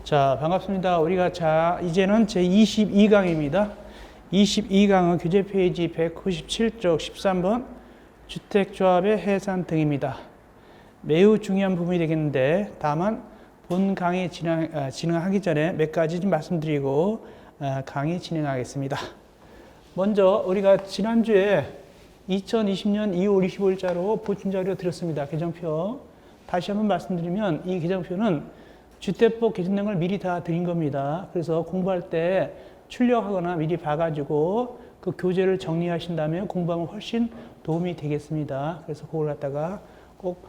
자, 반갑습니다. 이제는 제 22강입니다. 22강은 교재 페이지 197쪽 13번 주택조합의 해산 등입니다. 매우 중요한 부분이 되겠는데, 다만 본 강의 진행하기 전에 몇 가지 좀 말씀드리고 강의 진행하겠습니다. 먼저 우리가 지난주에 2020년 2월 25일자로 보충자료 드렸습니다. 개정표. 다시 한번 말씀드리면 이 개정표는 주택법 개정된 걸 미리 다 드린 겁니다. 그래서 공부할 때 출력하거나 미리 봐가지고 그 교재를 정리하신다면 공부하면 훨씬 도움이 되겠습니다. 그래서 그걸 갖다가 꼭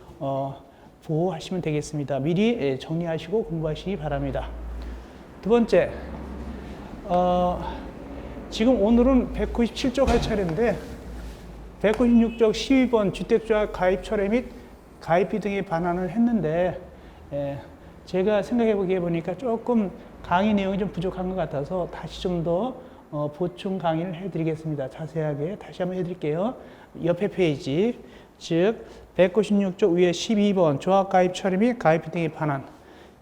보호하시면 되겠습니다. 미리 정리하시고 공부하시기 바랍니다. 두 번째, 지금 오늘은 197쪽 할 차례인데 196쪽 12번 주택조합 가입 철회 및 가입비 등의 반환을 했는데 제가 생각해 보니까 조금 강의 내용이 좀 부족한 것 같아서 다시 좀 더 보충 강의를 해드리겠습니다. 자세하게 다시 한번 해드릴게요. 옆에 페이지, 즉 196쪽 위에 12번 조합 가입 처리 및 가입비 등의 반환.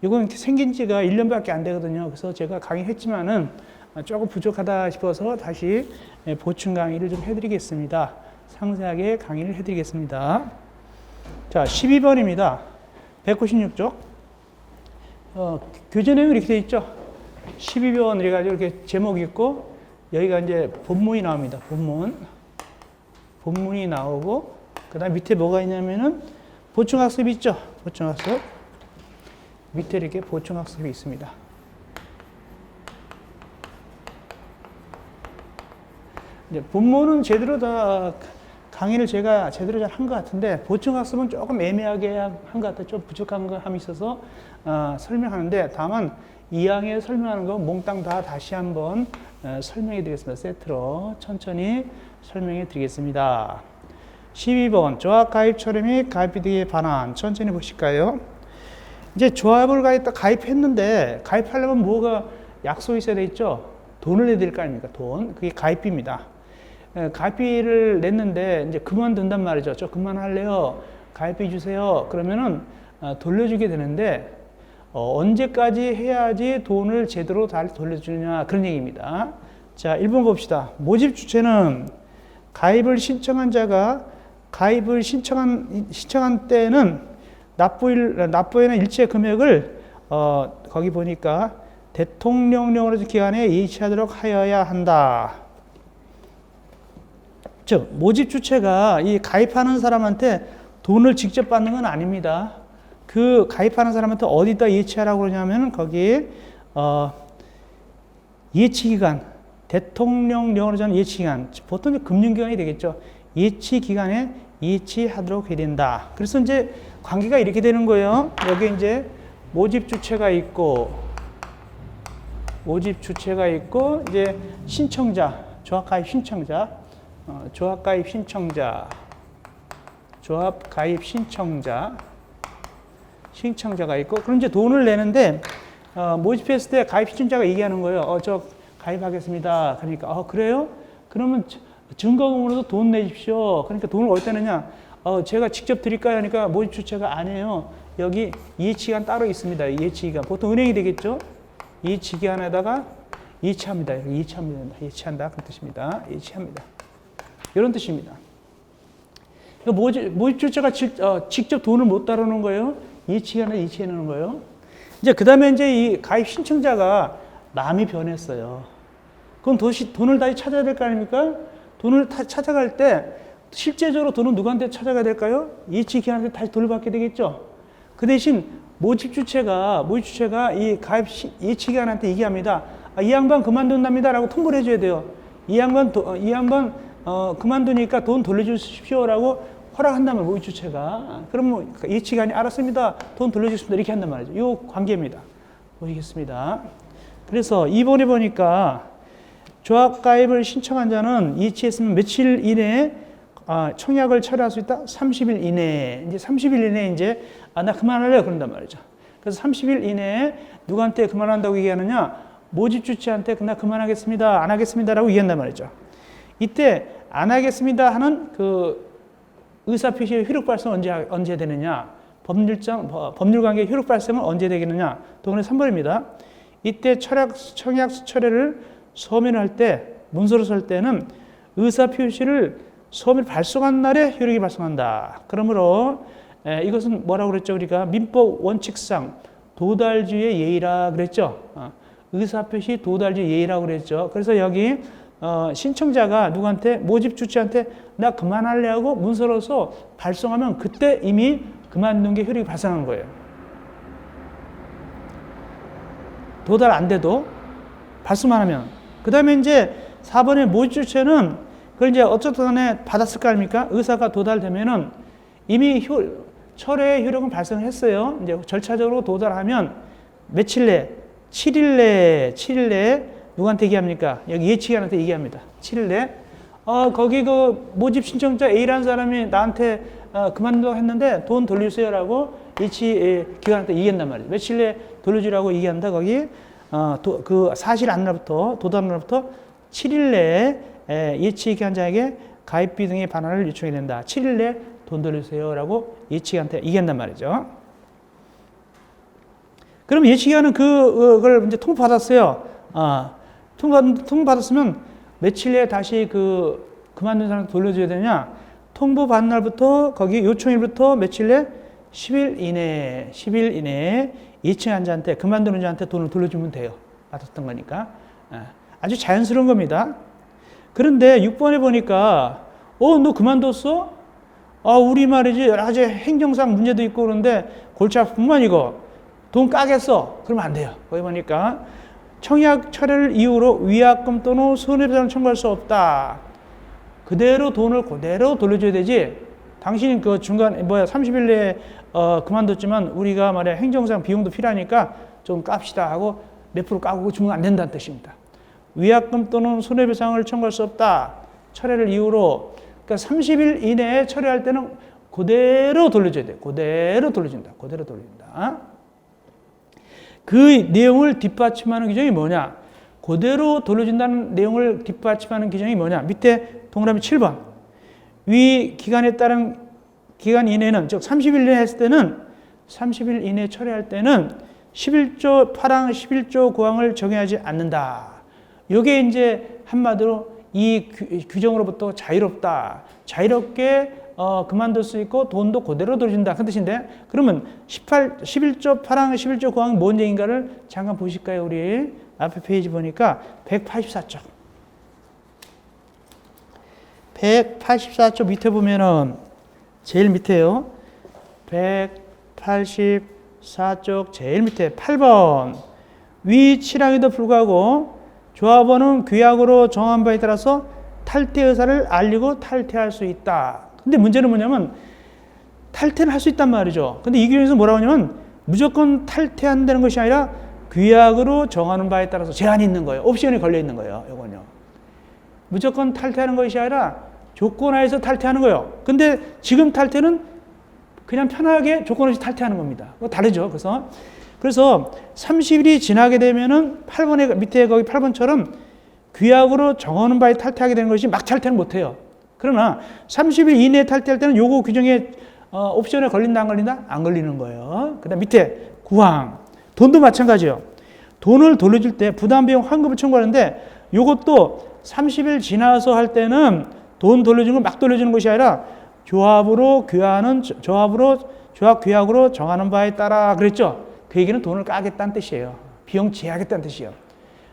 이건 생긴 지가 1년밖에 안 되거든요. 그래서 제가 강의했지만은 조금 부족하다 싶어서 다시 보충 강의를 좀 해드리겠습니다. 상세하게 강의를 해드리겠습니다. 자, 12번입니다. 196쪽. 교재 내용이 이렇게 되어 있죠. 12번 이래가지고 이렇게 제목이 있고, 여기가 이제 본문이 나옵니다. 본문이 나오고, 그 다음 밑에 뭐가 있냐면은 보충학습이 있죠. 보충학습. 밑에 이렇게 보충학습이 있습니다. 이제 본문은 제대로 다 강의를 제가 제대로 잘 한 것 같은데, 보충학습은 조금 애매하게 한 것 같아요. 좀 부족한 감이 있어서 설명하는데, 다만 2항에 설명하는 거 몽땅 다 다시 한번 설명해 드리겠습니다. 세트로 천천히 설명해 드리겠습니다. 12번 조합 가입 처리 및 가입비 등의 반환. 천천히 보실까요? 이제 조합을 가입했는데, 가입하려면 뭐가 약속이 있어야 돼 있죠? 돈을 내야 될 거 아닙니까? 돈. 그게 가입비입니다. 가입비를 냈는데 이제 그만둔단 말이죠. 저 그만할래요. 가입비 주세요. 그러면은 돌려주게 되는데, 언제까지 해야지 돈을 제대로 잘 돌려주느냐, 그런 얘기입니다. 자, 1번 봅시다. 모집 주체는 가입을 신청한 자가 가입을 신청한 때는 납부에는 일체 금액을 거기 보니까 대통령령으로 기간에 예치하도록 하여야 한다. 즉, 모집 주체가 이 가입하는 사람한테 돈을 직접 받는 건 아닙니다. 그 가입하는 사람한테 어디다 예치하라고 그러냐면 거기 예치기간, 대통령령으로 정한 예치기간, 보통 금융기관이 되겠죠. 예치기간에 예치하도록 해야 된다. 그래서 이제 관계가 이렇게 되는 거예요. 여기 이제 모집 주체가 있고 이제 신청자, 조합가입 신청자, 조합가입 신청자가 있고, 그럼 이제 돈을 내는데, 모집했을 때 가입 신청자가 얘기하는 거예요. 저 가입하겠습니다. 그러니까, 그래요? 그러면 증거금으로도 돈 내십시오. 그러니까 돈을 어디다 내냐? 제가 직접 드릴까요? 하니까 모집 주체가 아니에요. 여기 예치기간 따로 있습니다. 예치기간. 보통 은행이 되겠죠? 예치기간에다가 예치합니다. 예치한다. 그런 뜻입니다. 예치합니다. 이런 뜻입니다. 모집 주체가 직접 돈을 못 다루는 거예요. 예치기간에 예치해 놓는 거예요. 이제 그 다음에 이제 이 가입 신청자가 남이 변했어요. 그럼 돈을 다시 찾아야 될 거 아닙니까? 돈을 찾아갈 때 실제적으로 돈은 누구한테 찾아가야 될까요? 예치기간한테 다시 돈을 받게 되겠죠. 그 대신 모집 주체가 이 가입 예치기간한테 얘기합니다. 이 양반 그만둔답니다라고 통보를 해줘야 돼요. 이 양반 그만두니까 돈 돌려주십시오라고 허락한다면 모집 주체가, 그러면 예치기간이 알았습니다. 돈 돌려주십니다. 이렇게 한단 말이죠. 이 관계입니다. 보시겠습니다. 그래서 2번에 보니까 조합 가입을 신청한 자는 예치했으면 며칠 이내에 청약을 철회할 수 있다? 30일 이내에. 이제 30일 이내에 이제 나 그만할래요. 그런단 말이죠. 그래서 30일 이내에 누구한테 그만한다고 얘기하느냐? 모집 주체한테 나 그만하겠습니다. 안 하겠습니다라고 얘기한단 말이죠. 이때 안 하겠습니다 하는 그 의사표시의 효력 발생 언제 되느냐? 법률관계 효력 발생은 언제 되겠느냐? 동그라미 3번입니다. 이때 청약 철회를 서면할 때, 문서로 쓸 때는 의사표시를 서면 발송한 날에 효력이 발생한다. 그러므로 이것은 뭐라고 그랬죠? 우리가 민법 원칙상 도달주의 예의라 그랬죠. 의사표시 도달주의 예의라고 그랬죠. 그래서 여기 신청자가 누구한테, 모집 주체한테 나 그만할래 하고 문서로서 발송하면 그때 이미 그만둔 게 효력이 발생한 거예요. 도달 안 돼도 발송만 하면. 그 다음에 이제 4번의 모집 주체는 그걸 이제 어쨌든 간에 받았을 거 아닙니까? 의사가 도달되면은 이미 철회의 효력은 발생을 했어요. 이제 절차적으로 도달하면 며칠 내, 7일 내에 누구한테 얘기합니까? 여기 예치기관한테 얘기합니다. 7일 내. 거기 그 모집 신청자 A라는 사람이 나한테 그만두라고 했는데 돈 돌려주세요라고 예치기관한테 얘기한단 말이에요. 며칠 내에 돌려주라고 얘기한다. 거기 그 사실 안 날부터 도달 날부터 7일 내에 예치기관장에게 가입비 등의 반환을 요청해야 된다. 7일 내에 돈 돌려주세요라고 예치기한테 얘기한단 말이죠. 그럼 예치기관은 그걸 이제 통보받았어요. 통보받았으면 며칠 내에 다시 그만둔 사람 돌려줘야 되냐? 통보받은 날부터 거기 요청일부터 며칠 내 10일 이내에 예치환자한테 그만두는 자한테 돈을 돌려주면 돼요. 받았던 거니까. 아주 자연스러운 겁니다. 그런데 6번에 보니까 너 그만뒀어? 우리 말이지 여러 가지 행정상 문제도 있고 그런데 골치 아프구만 이거. 돈 까겠어. 그러면 안 돼요. 거기 보니까 청약 철회를 이유로 위약금 또는 손해배상을 청구할 수 없다. 그대로 돈을 그대로 돌려줘야 되지. 당신이 그 중간 30일 내에 그만뒀지만 우리가 말이야 행정상 비용도 필요하니까 좀 깝시다 하고 몇 프로 까고 주면 안 된다는 뜻입니다. 위약금 또는 손해배상을 청구할 수 없다. 철회를 이유로. 그러니까 30일 이내에 철회할 때는 그대로 돌려줘야 돼. 그대로 돌려준다. 그대로 돌린다. 그 내용을 뒷받침하는 규정이 뭐냐? 그대로 돌려준다는 내용을 뒷받침하는 규정이 뭐냐? 밑에 동그라미 7번. 위 기간에 따른 기간 이내는, 즉 30일 이내 했을 때는 30일 이내 철회할 때는 11조 8항 11조 9항을 적용하지 않는다. 이게 이제 한마디로 이 규정으로부터 자유롭다. 자유롭게 그만둘 수 있고 돈도 그대로 돌려준다. 그 뜻인데 그러면 11조 8항 11조 9항이 뭔 얘기인가를 잠깐 보실까요? 우리 앞에 페이지 보니까 184쪽. 184쪽 밑에 보면은 제일 밑에요. 184쪽 제일 밑에 8번. 위 7항에도 불구하고 조합원은 규약으로 정한 바에 따라서 탈퇴 의사를 알리고 탈퇴할 수 있다. 근데 문제는 뭐냐면 탈퇴는 할 수 있단 말이죠. 근데 이 규정에서 뭐라고 하냐면 무조건 탈퇴한다는 것이 아니라 규약으로 정하는 바에 따라서 제한이 있는 거예요. 옵션이 걸려 있는 거예요. 이건요. 무조건 탈퇴하는 것이 아니라 조건 하에서 탈퇴하는 거예요. 근데 지금 탈퇴는 그냥 편하게 조건 없이 탈퇴하는 겁니다. 다르죠. 그래서 30일이 지나게 되면은 8번에 밑에 거기 8번처럼 규약으로 정하는 바에 탈퇴하게 되는 것이 막 탈퇴는 못 해요. 그러나 30일 이내에 탈퇴할 때는 요거 규정에 옵션에 걸린다 안 걸린다? 안 걸리는 거예요. 그다음 밑에 9항. 돈도 마찬가지예요. 돈을 돌려줄 때 부담 비용 환급을 청구하는데 요것도 30일 지나서 할 때는 돈 돌려주는 걸 막 돌려주는 것이 아니라 조합 규약으로 정하는 바에 따라 그랬죠. 그 얘기는 돈을 까겠다는 뜻이에요. 비용 제하겠다는 뜻이에요.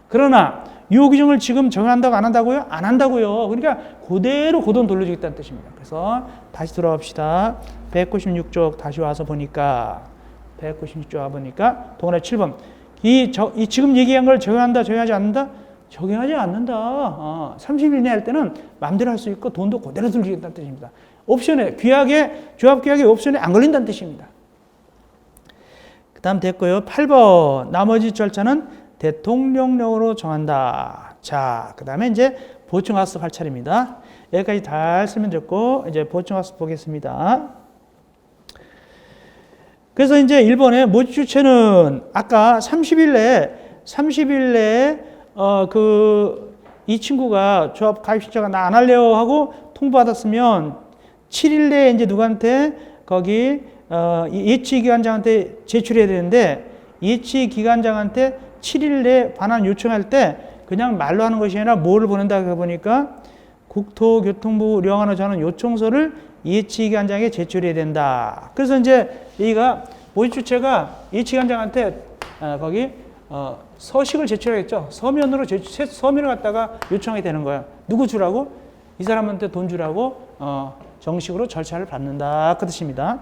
그러나 이 규정을 지금 정한다고 안 한다고요? 안 한다고요. 그러니까 그대로 그 돈 돌려주겠다는 뜻입니다. 그래서 다시 돌아옵시다. 196쪽 다시 와서 보니까 196쪽 와보니까 동그라미 7번. 이 지금 얘기한 걸 적용한다, 적용하지 않는다? 적용하지 않는다. 30일 이내 할 때는 마음대로 할 수 있고 돈도 그대로 돌리겠다는 뜻입니다. 옵션에, 조합 규약의 옵션에 안 걸린다는 뜻입니다. 그 다음 됐고요. 8번. 나머지 절차는 대통령령으로 정한다. 자, 그 다음에 이제 보충학습 할 차례입니다. 여기까지 잘 설명드렸고, 이제 보충학습 보겠습니다. 그래서 이제 1번에 모집 주체는 아까 30일 내에 이 친구가 조합 가입 신청을 나 안 할래요 하고 통보받았으면 7일 내에 이제 누구한테 거기 예치기관장한테 제출해야 되는데 예치기관장한테 7일 내에 반환 요청할 때 그냥 말로 하는 것이 아니라 뭐를 보낸다 보니까 국토교통부 령안을 정하는 요청서를 예치기관장에 제출해야 된다. 그래서 이제 여기가 모집주체가 예치기관장한테 거기 서식을 제출하겠죠. 서면을 갖다가 요청하게 되는 거야. 누구 주라고? 이 사람한테 돈 주라고 정식으로 절차를 밟는다. 그 뜻입니다.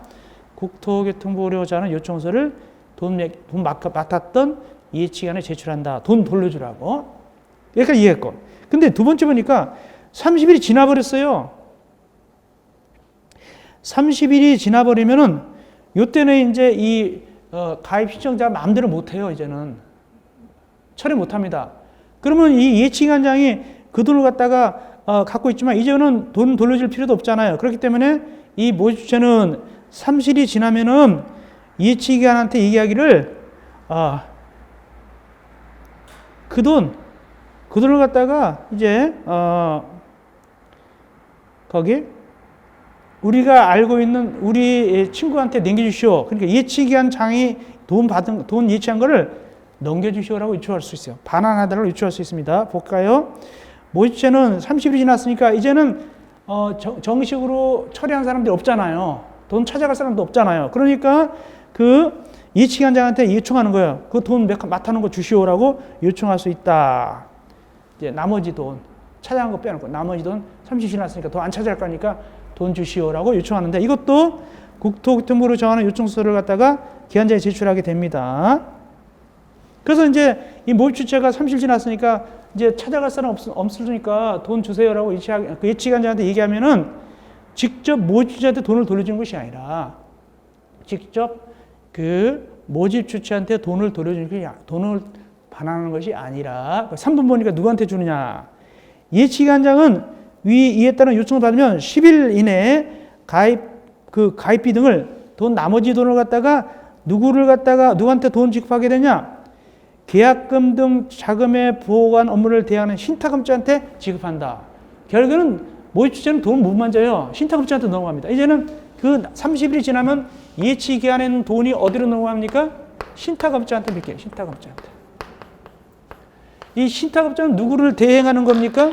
국토교통부로 자는 요청서를 돈 맡았던 예치기관에 제출한다. 돈 돌려주라고. 여기까지 이해했고. 근데 두 번째 보니까 30일이 지나버렸어요. 30일이 지나버리면은 요때는 이제 이 가입 신청자 마음대로 못해요. 이제는 처리 못합니다. 그러면 이 예치기관장이 그 돈을 갖다가 갖고 있지만 이제는 돈 돌려줄 필요도 없잖아요. 그렇기 때문에 이 모집주체는 30일이 지나면은 예치기관한테 얘기하기를 그 돈을 갖다가 이제 거기 우리가 알고 있는 우리 친구한테 넘겨주시오. 그러니까 예치기관장이 돈 예치한 거를 넘겨주시오라고 요청할 수 있어요. 반환하달라고 요청할 수 있습니다. 볼까요? 모집주체는 30일이 지났으니까 이제는 정식으로 처리한 사람들이 없잖아요. 돈 찾아갈 사람도 없잖아요. 그러니까 그 예치기관장한테 요청하는 거예요. 그 돈 맡아놓은 거 주시오라고 요청할 수 있다. 이제 나머지 돈 찾아간 거 빼놓고 나머지 돈 30일 지났으니까 더 안 찾아갈 거니까 돈 주시오라고 요청하는데 이것도 국토교통부로 정하는 요청서를 갖다가 기관장에 제출하게 됩니다. 그래서 이제 이 모집주체가 30일 지났으니까 이제 찾아갈 사람 없으니까 돈 주세요라고 예치기관장한테 얘기하면은 직접 모집주체한테 돈을 돌려주는 것이 아니라 직접 그 모집주체한테 돈을 돌려주는 게 돈을 반환하는 것이 아니라 3번 보니까 누구한테 주느냐. 예치기관장은 이에 따른 요청을 받으면 10일 이내에 가입비 등을 나머지 돈을 갖다가 누구한테 돈 지급하게 되냐. 계약금 등 자금의 보관 업무를 대행하는 신탁금자한테 지급한다. 결국에는 모집주체는 돈 못 만져요. 신탁금자한테 넘어갑니다. 이제는 그 30일이 지나면 예치기관에는 돈이 어디로 넘어갑니까? 신탁업자한테 맡겨요. 신탁업자한테. 이 신탁업자는 누구를 대행하는 겁니까?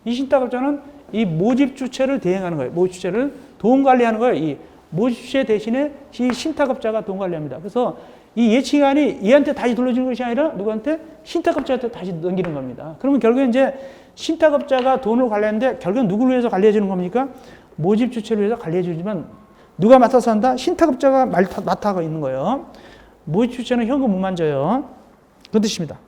이 신탁업자는 이 모집주체를 대행하는 거예요. 모집주체를 돈 관리하는 거예요. 이 모집주체 대신에 이 신탁업자가 돈 관리합니다. 그래서 이 예치기관이 얘한테 다시 돌려주는 것이 아니라 누구한테? 신탁업자한테 다시 넘기는 겁니다. 그러면 결국에 이제 신탁업자가 돈을 관리하는데 결국은 누구를 위해서 관리해 주는 겁니까? 모집주체를 위해서 관리해 주지만 누가 맡아서 한다? 신탁업자가 맡아가 있는 거예요. 모집주체는 현금 못 만져요. 그 뜻입니다.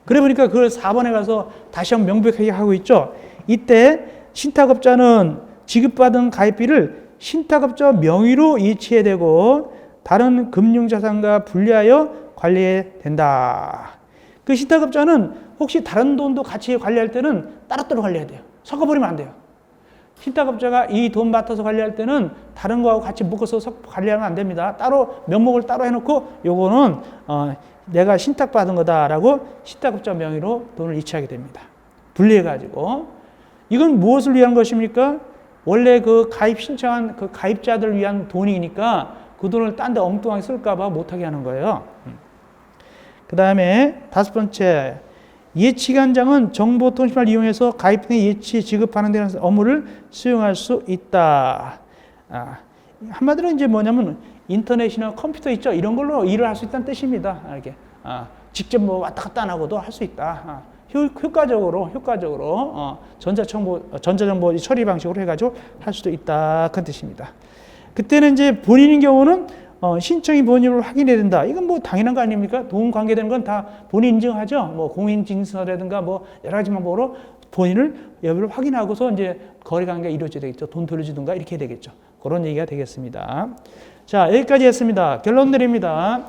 그래 보니까 그걸 4번에 가서 다시 한번 명백하게 하고 있죠. 이때 신탁업자는 지급받은 가입비를 신탁업자 명의로 이체해야 되고 다른 금융자산과 분리하여 관리해야 된다. 그 신탁업자는 혹시 다른 돈도 같이 관리할 때는 따로따로 관리해야 돼요. 섞어버리면 안 돼요. 신탁업자가 이 돈 맡아서 관리할 때는 다른 거하고 같이 묶어서 관리하면 안 됩니다. 따로 명목을 따로 해놓고 요거는 내가 신탁받은 거다라고 신탁업자 명의로 돈을 이체하게 됩니다. 분리해가지고 이건 무엇을 위한 것입니까? 원래 그 가입 신청한 그 가입자들을 위한 돈이니까 그 돈을 딴 데 엉뚱하게 쓸까봐 못하게 하는 거예요. 그 다음에 5번째, 예치기관장은 정보통신망을 이용해서 가입 등의 예치 지급하는 데 업무를 수행할 수 있다. 한마디로 이제 뭐냐면 인터넷이나 컴퓨터 있죠. 이런 걸로 일을 할 수 있다는 뜻입니다. 이렇게 직접 뭐 왔다 갔다 안 하고도 할 수 있다. 효과적으로 전자정보 처리 방식으로 해가지고 할 수도 있다. 그런 뜻입니다. 그때는 이제 본인인 경우는 신청이 본인을 확인해야 된다. 이건 뭐 당연한 거 아닙니까? 돈 관계되는 건 다 본인 인증하죠. 뭐 공인증서라든가 뭐 여러 가지 방법으로 본인을 여부를 확인하고서 이제 거래 관계가 이루어져야 되겠죠. 돈 돌려주든가 이렇게 해야 되겠죠. 그런 얘기가 되겠습니다. 자, 여기까지 했습니다. 결론 내립니다.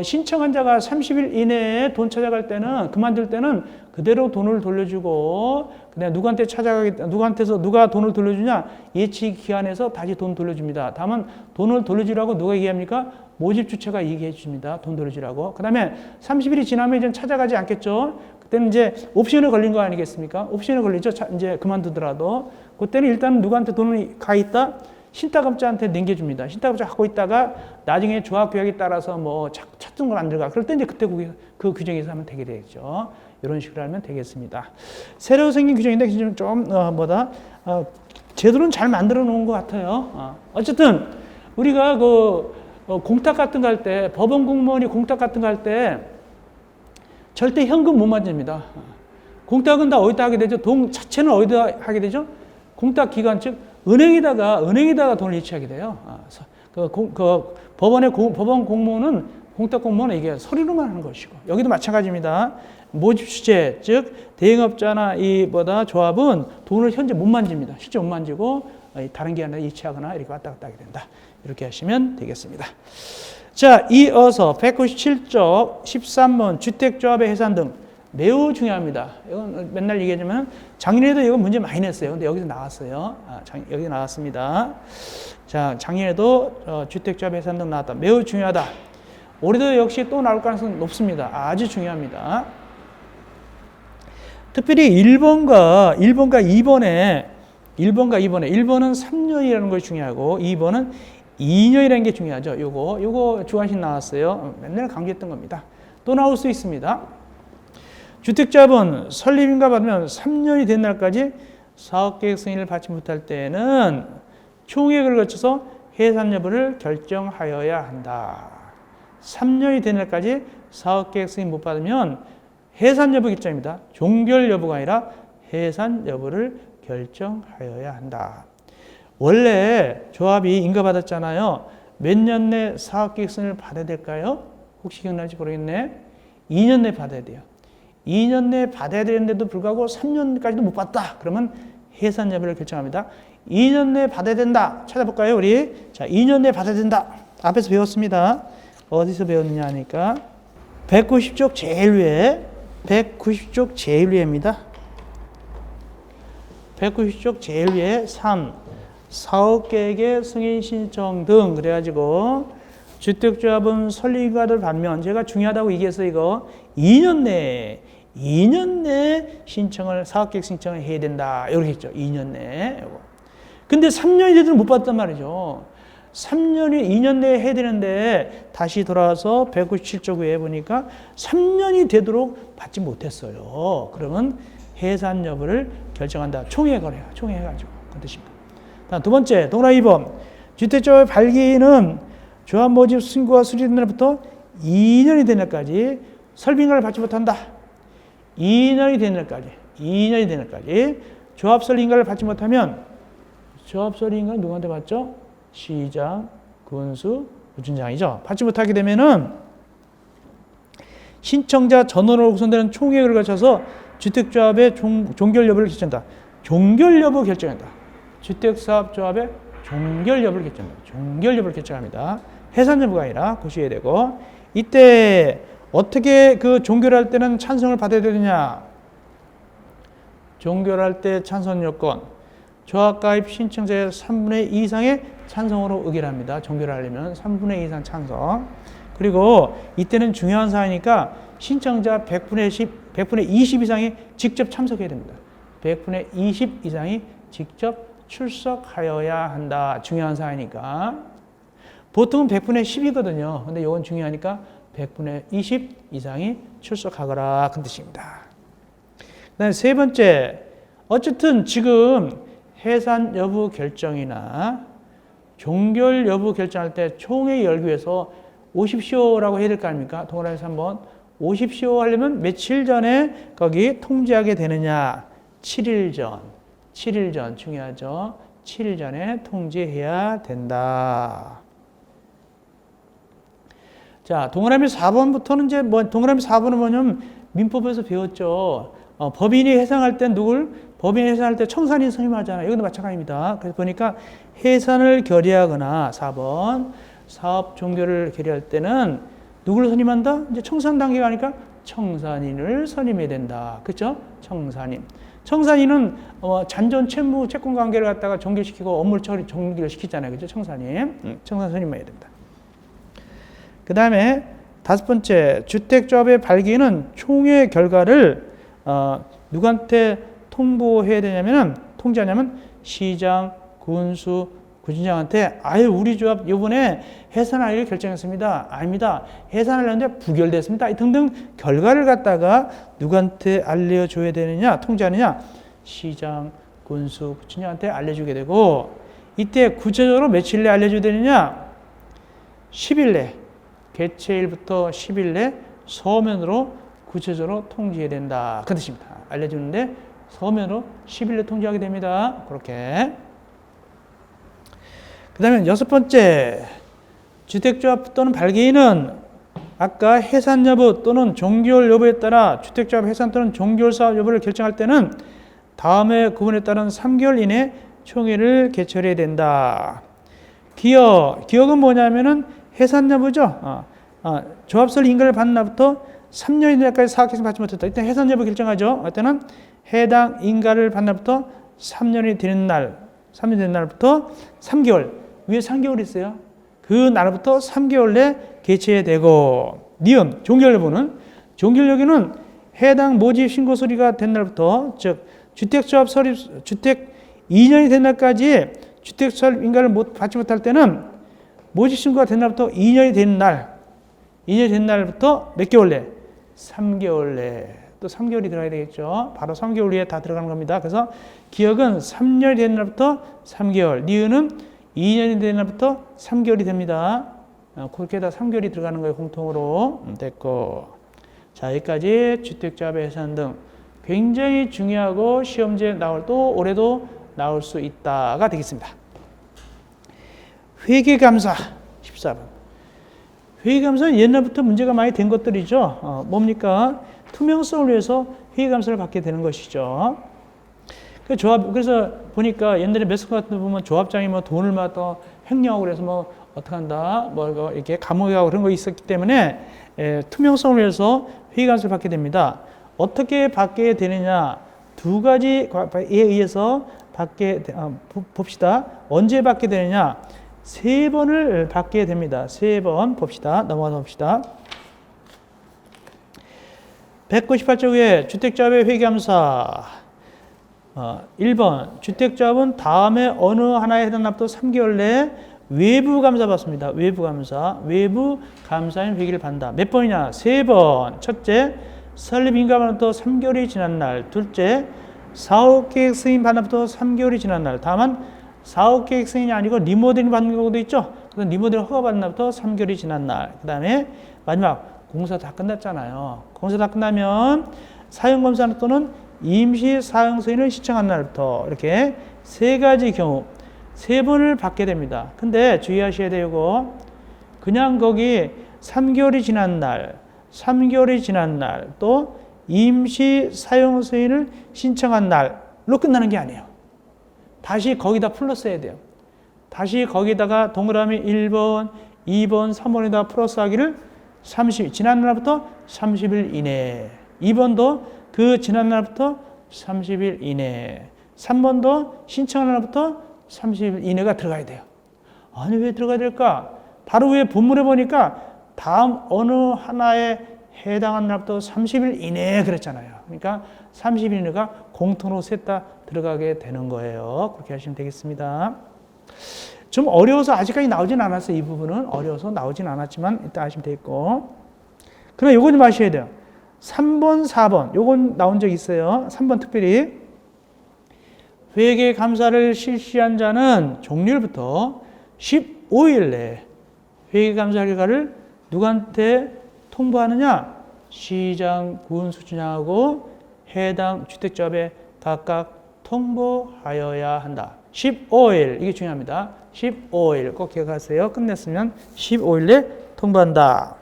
신청한 자가 30일 이내에 돈 찾아갈 때는, 그만둘 때는 그대로 돈을 돌려주고, 그다음에 누구한테서 누가 돈을 돌려주냐? 예치기관에서 다시 돈 돌려줍니다. 다만 돈을 돌려주라고 누가 얘기합니까? 모집주체가 얘기해 줍니다. 돈 돌려주라고. 그 다음에 30일이 지나면 이제 찾아가지 않겠죠? 그때는 이제 옵션에 걸린 거 아니겠습니까? 옵션에 걸리죠? 이제 그만두더라도. 그때는 일단 누구한테 돈이 가 있다? 신탁업자한테 넘겨줍니다. 신탁업자 갖고 있다가 나중에 조합 규약에 따라서 뭐 찾던 걸 안 들어가. 그럴 때 이제 그때 그 규정에서 하면 되게 되겠죠. 이런 식으로 하면 되겠습니다. 새로 생긴 규정인데 좀 제도는 잘 만들어 놓은 것 같아요. 어쨌든 우리가 공탁 같은 거 할 때, 법원 공무원이 공탁 같은 거 할 때 절대 현금 못 만집니다. 공탁은 다 어디다 하게 되죠? 돈 자체는 어디다 하게 되죠? 공탁 기관 즉 은행에다가 돈을 이체하게 돼요. 법원 공무원은 공탁 공무원은 이게 서류로만 하는 것이고 여기도 마찬가지입니다. 모집 주체 즉 대행업자나 조합은 돈을 현재 못 만집니다. 실제 못 만지고 다른 기관에 이체하거나 이렇게 왔다 갔다 하게 된다. 이렇게 하시면 되겠습니다. 자, 이어서 197쪽 13번 주택조합의 해산 등 매우 중요합니다. 이건 맨날 얘기하지만 작년에도 이거 문제 많이 냈어요. 근데 여기서 나왔어요. 여기 나왔습니다. 자, 작년에도 주택조합 해산 등 나왔다. 매우 중요하다. 올해도 역시 또 나올 가능성이 높습니다. 아주 중요합니다. 특별히 1번과 2번에 1번은 3년이라는 것이 중요하고 2번은 2년이라는 게 중요하죠. 요거 주관식 나왔어요. 맨날 강조했던 겁니다. 또 나올 수 있습니다. 주택자본 설립인가 받으면 3년이 된 날까지 사업계획 승인을 받지 못할 때는 총회를 거쳐서 해산 여부를 결정하여야 한다. 3년이 된 날까지 사업계획 승인 못 받으면 해산 여부 결정입니다. 종결 여부가 아니라 해산 여부를 결정하여야 한다. 원래 조합이 인가받았잖아요. 몇 년 내 사업계획 승인을 받아야 될까요? 혹시 기억나는지 모르겠네. 2년 내 받아야 돼요. 2년 내에 받아야 되는데도 불구하고 3년까지도 못 받았다. 그러면 해산 여부를 결정합니다. 2년 내에 받아야 된다. 찾아볼까요, 우리? 자, 2년 내에 받아야 된다. 앞에서 배웠습니다. 어디서 배웠느냐 하니까 190쪽 제일 위에 190쪽 제일 위에입니다. 190쪽 제일 위에 3. 사업계획의 승인 신청 등 그래가지고 주택조합은 설립인가를 받으면 제가 중요하다고 얘기해서 이거 2년 내에 신청을 사업계획 신청을 해야 된다. 이렇게 했죠. 2년 내에. 근데 3년이 돼도 못 받았단 말이죠. 2년 내에 해야 되는데 다시 돌아와서 197쪽 위에 보니까 3년이 되도록 받지 못했어요. 그러면 해산 여부를 결정한다. 총회 거래야. 총회 해가지고. 그 뜻입니다. 다음 두 번째, 동그라미 2번. 주택조합의 발기는 조합 모집 신고가 수리된 날부터 2년이 된 날까지 설립인가를 받지 못한다. 2년이 된 날까지 조합 설립인가를 받지 못하면 조합 설립인가는 누구한테 받죠? 시장, 군수, 부춘장이죠. 받지 못하게 되면은 신청자 전원으로 구성되는 총회를 거쳐서 주택조합의 종결 여부를 결정한다. 종결 여부 결정한다. 주택사업조합의 종결 여부를 결정합니다. 해산 여부가 아니라 고시해야 되고 이때 어떻게 그 종결할 때는 찬성을 받아야 되느냐? 종결할 때 찬성 요건 조합가입 신청자의 3분의 2 이상의 찬성으로 의결합니다. 종결하려면 3분의 2 이상 찬성. 그리고 이때는 중요한 사항이니까 신청자 100분의 20 이상이 직접 참석해야 됩니다. 100분의 20 이상이 직접 출석하여야 한다. 중요한 사항이니까. 보통은 100분의 10이거든요. 근데 이건 중요하니까 100분의 20 이상이 출석하거라. 그 뜻입니다. 그다음에 세 번째, 어쨌든 지금 해산 여부 결정이나 종결 여부 결정할 때 총회 열기 위해서 오십시오라고 해야 될 거 아닙니까? 동그라미에서 한번 오십시오 하려면 며칠 전에 거기 통지하게 되느냐? 7일 전 중요하죠. 7일 전에 통지해야 된다. 자, 동그라미 4번부터는 이제 동그라미 4번은 뭐냐면 민법에서 배웠죠. 법인이 해상할 때 법인이 해상할 때 청산인 선임하잖아요. 이것도 마찬가지입니다. 그래서 보니까 해산을 결의하거나 4번 사업 종결을 결의할 때는 누구를 선임한다? 이제 청산 단계가 아니까 청산인을 선임해야 된다. 그렇죠? 청산인은 잔존 채무 채권 관계를 갖다가 종결시키고 업무 처리 종결을 시키잖아요. 그렇죠? 청산 선임해야 된다. 그 다음에 다섯 번째, 주택조합의 발기는 총회 결과를 누구한테 통지하냐면 시장, 군수, 구청장한테 아유 우리 조합 이번에 해산하기로 결정했습니다. 아닙니다. 해산하려는데 부결됐습니다. 등등 결과를 갖다가 누구한테 알려줘야 되느냐 통지하느냐 시장, 군수, 구청장한테 알려주게 되고 이때 구체적으로 며칠 내에 알려줘야 되느냐 10일 내 개최일부터 10일 내 서면으로 구체적으로 통지해야 된다. 그 뜻입니다. 알려주는데 서면으로 10일 내 통지하게 됩니다. 그렇게. 그 다음에 6번째, 주택조합 또는 발기인은 아까 해산 여부 또는 종결 여부에 따라 주택조합 해산 또는 종결 사업 여부를 결정할 때는 다음에 구분에 따른 3개월 이내 총회를 개최해야 된다. 기억은 뭐냐면은 해산 여부죠. 조합설 인가를 받는 날부터 3년 이내까지 사업계획 받지 못했다. 일단 해산 여부 결정하죠. 그때는 해당 인가를 받는 날부터 3년이 되는 날부터 3개월. 위에 3개월이 있어요. 그 날부터 3개월 내 개최해야 되고, 니은, 종결 여부는 해당 모집 신고 서류가 된 날부터, 즉, 주택조합 설립, 주택 2년이 된 날까지 주택 설립 인가를 받지 못할 때는 모집 신고가 된 날부터 2년이 된 날부터 몇 개월 내? 3개월 내. 또 3개월이 들어가야 되겠죠. 바로 3개월 후에 다 들어가는 겁니다. 그래서 기억은 3년이 된 날부터 3개월, 니은은 2년이 된 날부터 3개월이 됩니다. 그렇게 다 3개월이 들어가는 거예요. 공통으로. 됐고. 자, 여기까지 주택조합의 해산 등 굉장히 중요하고 시험지에 또 올해도 나올 수 있다가 되겠습니다. 회계감사 14번. 회계감사는 옛날부터 문제가 많이 된 것들이죠. 뭡니까? 투명성을 위해서 회계감사를 받게 되는 것이죠. 그래서 보니까 옛날에 매스컴 같은 데 보면 조합장이 뭐 돈을 막 횡령하고 그래서 뭐 어떡한다, 뭐 이렇게 감옥에 가고 그런 거 있었기 때문에 투명성을 위해서 회계감사를 받게 됩니다. 어떻게 받게 되느냐? 두 가지에 의해서 봅시다. 언제 받게 되느냐? 3번을 받게 됩니다. 3번 봅시다. 넘어가서 봅시다. 198조의 주택조합의 회계감사. 1번 주택조합은 다음에 어느 하나에 해당 날부터 3개월 내에 외부 감사 받습니다. 외부 감사인 회계를 받는다. 몇 번이냐? 3번. 첫째, 설립 인가부터 3개월이 지난 날. 둘째, 사업계획 승인 받는 날부터 3개월이 지난 날. 다만 사업계획 승인이 아니고 리모델링 받는 경우도 있죠. 그래서 리모델링 허가 받는 날부터 3개월이 지난 날. 그 다음에 마지막 공사 다 끝났잖아요. 공사 다 끝나면 사용검사 또는 임시 사용 승인을 신청한 날부터 이렇게 3가지 경우 3번을 받게 됩니다. 근데 주의하셔야 되고 그냥 거기 3개월이 지난 날, 또 임시 사용 승인을 신청한 날로 끝나는 게 아니에요. 다시 거기다 플러스 해야 돼요. 다시 거기다가 동그라미 1번, 2번, 3번에다 플러스 하기를 지난 날부터 30일 이내. 2번도 그 지난 날부터 30일 이내. 3번도 신청한 날부터 30일 이내가 들어가야 돼요. 아니 왜 들어가야 될까? 바로 위에 본문에 보니까 다음 어느 하나에 해당한 날부터 30일 이내에 그랬잖아요. 그러니까 30일 이내가 공통으로 셋 다 들어가게 되는 거예요. 그렇게 하시면 되겠습니다. 좀 어려워서 아직까지 나오진 않았어요. 이 부분은 어려워서 나오진 않았지만 일단 하시면 되겠고. 그러나 요거 좀 아셔야 돼요. 3번, 4번 요건 나온 적 있어요. 3번 특별히 회계 감사를 실시한 자는 종료일부터 15일 내에 회계 감사 결과를 누구한테 통보하느냐? 시장, 군수청장하고 해당 주택조합에 각각 통보하여야 한다. 15일 이게 중요합니다. 15일 꼭 기억하세요. 끝냈으면 15일 내 통보한다.